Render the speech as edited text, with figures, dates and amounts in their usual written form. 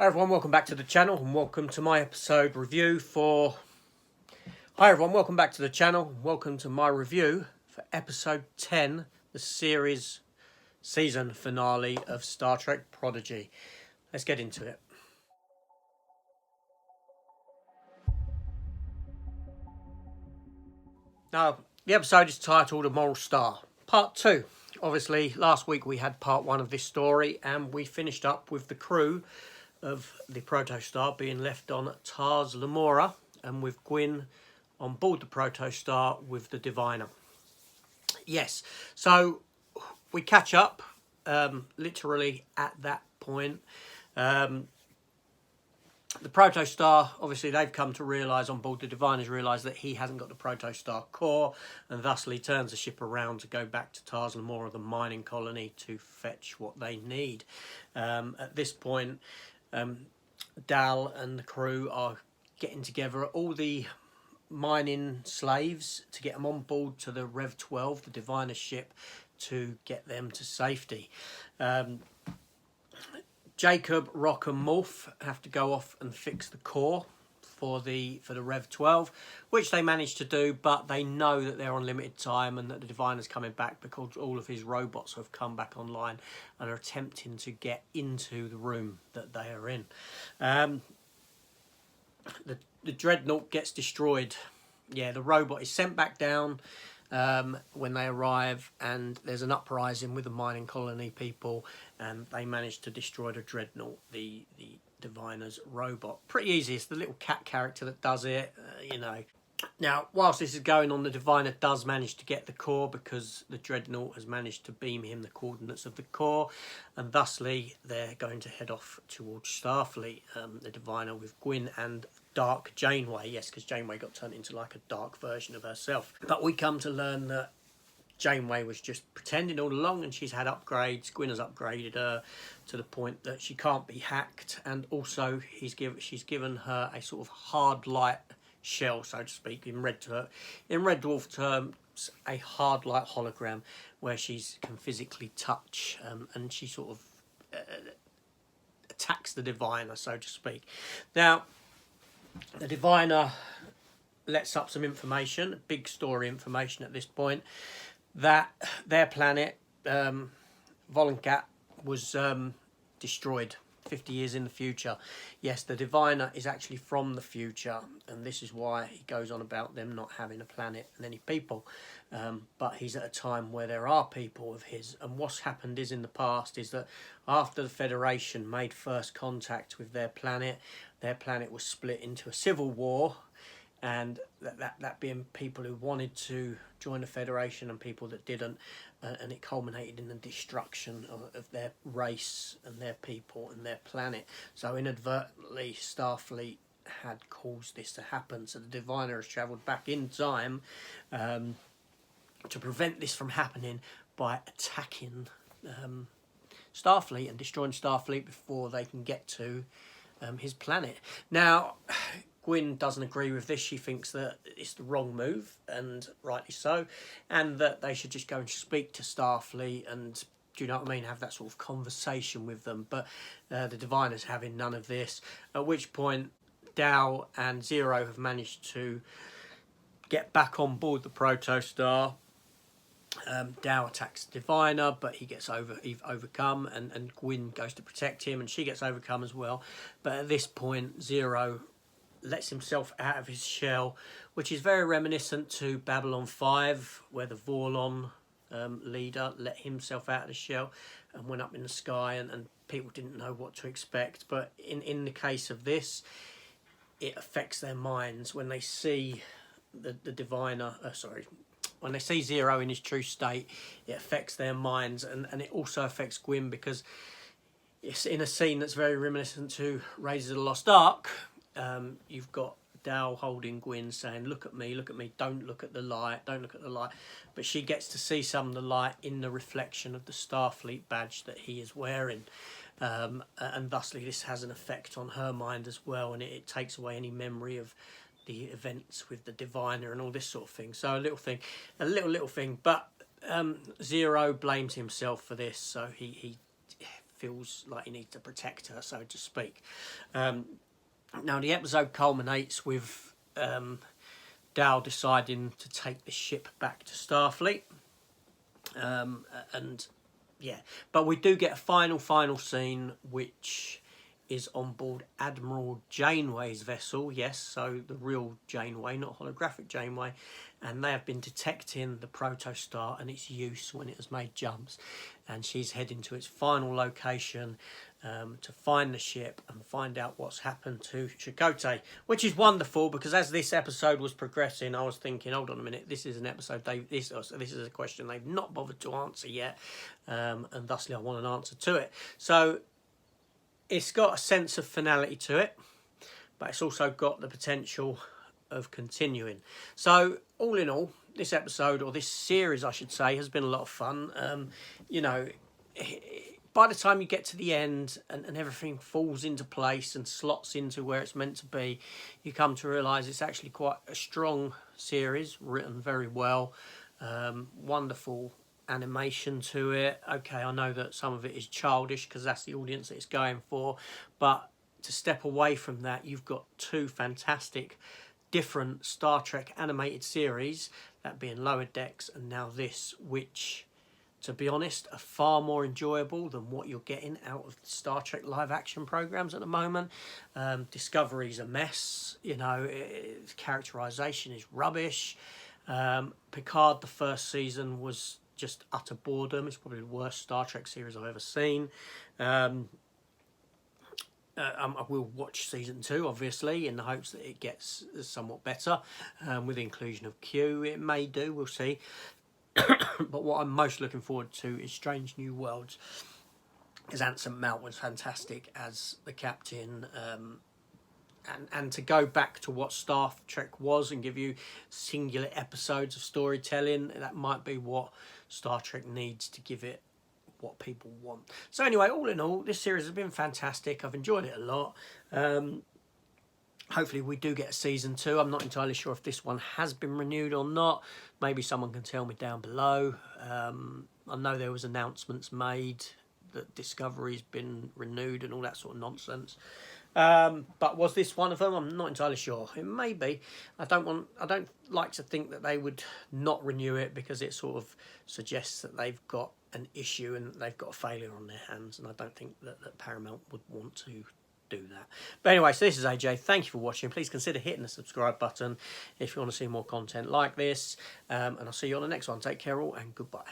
Hi everyone, welcome back to the channel and welcome to my episode review for... Hi everyone, welcome back to the channel and welcome to my review for episode 10, the series season finale of Star Trek Prodigy. Let's get into it. Now, the episode is titled A Moral Star, Part 2. Obviously, last week we had Part 1 of this story and we finished up with the crew of the Protostar being left on Tars Lamora and with Gwyn on board the Protostar with the Diviner. Yes, so we catch up literally at that point. The Protostar, obviously they've come to realise on board, the Diviners realise that he hasn't got the Protostar core and thusly turns the ship around to go back to Tars Lamora, the mining colony, to fetch what they need. At this point, Dal and the crew are getting together all the mining slaves to get them on board to the Rev 12, the Diviner ship, to get them to safety. Jacob, Rock and Morph have to go off and fix the core for the Rev 12, which they manage to do, but they know that they're on limited time and that the Diviner's coming back because all of his robots have come back online and are attempting to get into the room that they are in. The Dreadnought gets destroyed. Yeah, the robot is sent back down when they arrive, and there's an uprising with the mining colony people, and they manage to destroy the Dreadnought, the Diviner's robot. Pretty easy. It's the little cat character that does it, you know. Now, whilst this is going on, the Diviner does manage to get the core because the Dreadnought has managed to beam him the coordinates of the core, and thusly they're going to head off towards Starfleet. The Diviner with Gwyn and Dark Janeway. Yes, because Janeway got turned into like a dark version of herself. But we come to learn that Janeway was just pretending all along, and she's had upgrades. Gwyn has upgraded her to the point that she can't be hacked, and also she's given her a sort of hard light shell, so to speak, in Red Dwarf terms, a hard light hologram where she can physically touch, and she sort of attacks the Diviner, so to speak. Now, the Diviner lets up some information, big story information at this point, that their planet, Voloncat, was destroyed 50 years in the future. Yes, the Diviner is actually from the future, and this is why he goes on about them not having a planet and any people. But he's at a time where there are people of his, and what's happened is in the past is that after the Federation made first contact with their planet was split into a civil war, and that being people who wanted to join the Federation and people that didn't, and it culminated in the destruction of their race and their people and their planet. So inadvertently Starfleet had caused this to happen, so the Diviner has travelled back in time to prevent this from happening by attacking Starfleet and destroying Starfleet before they can get to his planet. Now, Gwyn doesn't agree with this. She thinks that it's the wrong move, and rightly so, and that they should just go and speak to Starfleet and, do you know what I mean, have that sort of conversation with them. But the Diviner's having none of this, at which point Dow and Zero have managed to get back on board the Protostar. Dow attacks the Diviner, but he gets overcome, and Gwyn goes to protect him, and she gets overcome as well. But at this point, Zero lets himself out of his shell, which is very reminiscent to Babylon 5, where the Vorlon leader let himself out of the shell and went up in the sky, and people didn't know what to expect. But in the case of this, it affects their minds when they see the Diviner, when they see Zero in his true state. It affects their minds, and it also affects Gwyn, because it's in a scene that's very reminiscent to Raiders of the Lost Ark. You've got Dal holding Gwyn saying, look at me, don't look at the light, don't look at the light. But she gets to see some of the light in the reflection of the Starfleet badge that he is wearing. And thusly this has an effect on her mind as well, and it takes away any memory of the events with the Diviner and all this sort of thing. So a little thing, but Zero blames himself for this, so he feels like he needs to protect her, so to speak. Now the episode culminates with Dal deciding to take the ship back to Starfleet, and yeah, but we do get a final scene which is on board Admiral Janeway's vessel. Yes, so the real Janeway, not holographic Janeway, and they have been detecting the protostar and its use when it has made jumps, and she's heading to its final location to find the ship and find out what's happened to Chakotay, which is wonderful, because as this episode was progressing, I was thinking, hold on a minute, this is an episode this is a question they've not bothered to answer yet, and thusly I want an answer to it. So it's got a sense of finality to it, but it's also got the potential of continuing. So all in all, this episode, or this series I should say, has been a lot of fun. You know, by the time you get to the end and everything falls into place and slots into where it's meant to be, you come to realise it's actually quite a strong series, written very well, wonderful animation to it. Okay, I know that some of it is childish because that's the audience that it's going for, but to step away from that, you've got two fantastic different Star Trek animated series, that being Lower Decks and now this, which, to be honest, are far more enjoyable than what you're getting out of the Star Trek live action programs at the moment. Discovery's a mess, you know, its characterization is rubbish. Picard, the first season, was just utter boredom. It's probably the worst Star Trek series I've ever seen. I will watch season 2, obviously, in the hopes that it gets somewhat better. With the inclusion of Q, it may do, we'll see. But what I'm most looking forward to is Strange New Worlds, because Anson Mount was fantastic as the captain, and to go back to what Star Trek was and give you singular episodes of storytelling, that might be what Star Trek needs to give it what people want. So anyway, all in all, this series has been fantastic. I've enjoyed it a lot. Hopefully we do get a season 2. I'm not entirely sure if this one has been renewed or not. Maybe someone can tell me down below. I know there was announcements made that Discovery's been renewed and all that sort of nonsense. But was this one of them? I'm not entirely sure. It may be. I don't like to think that they would not renew it, because it sort of suggests that they've got an issue and they've got a failure on their hands, and I don't think that Paramount would want to do that. But anyway, so this is AJ. Thank you for watching. Please consider hitting the subscribe button if you want to see more content like this, and I'll see you on the next one. Take care all, and goodbye.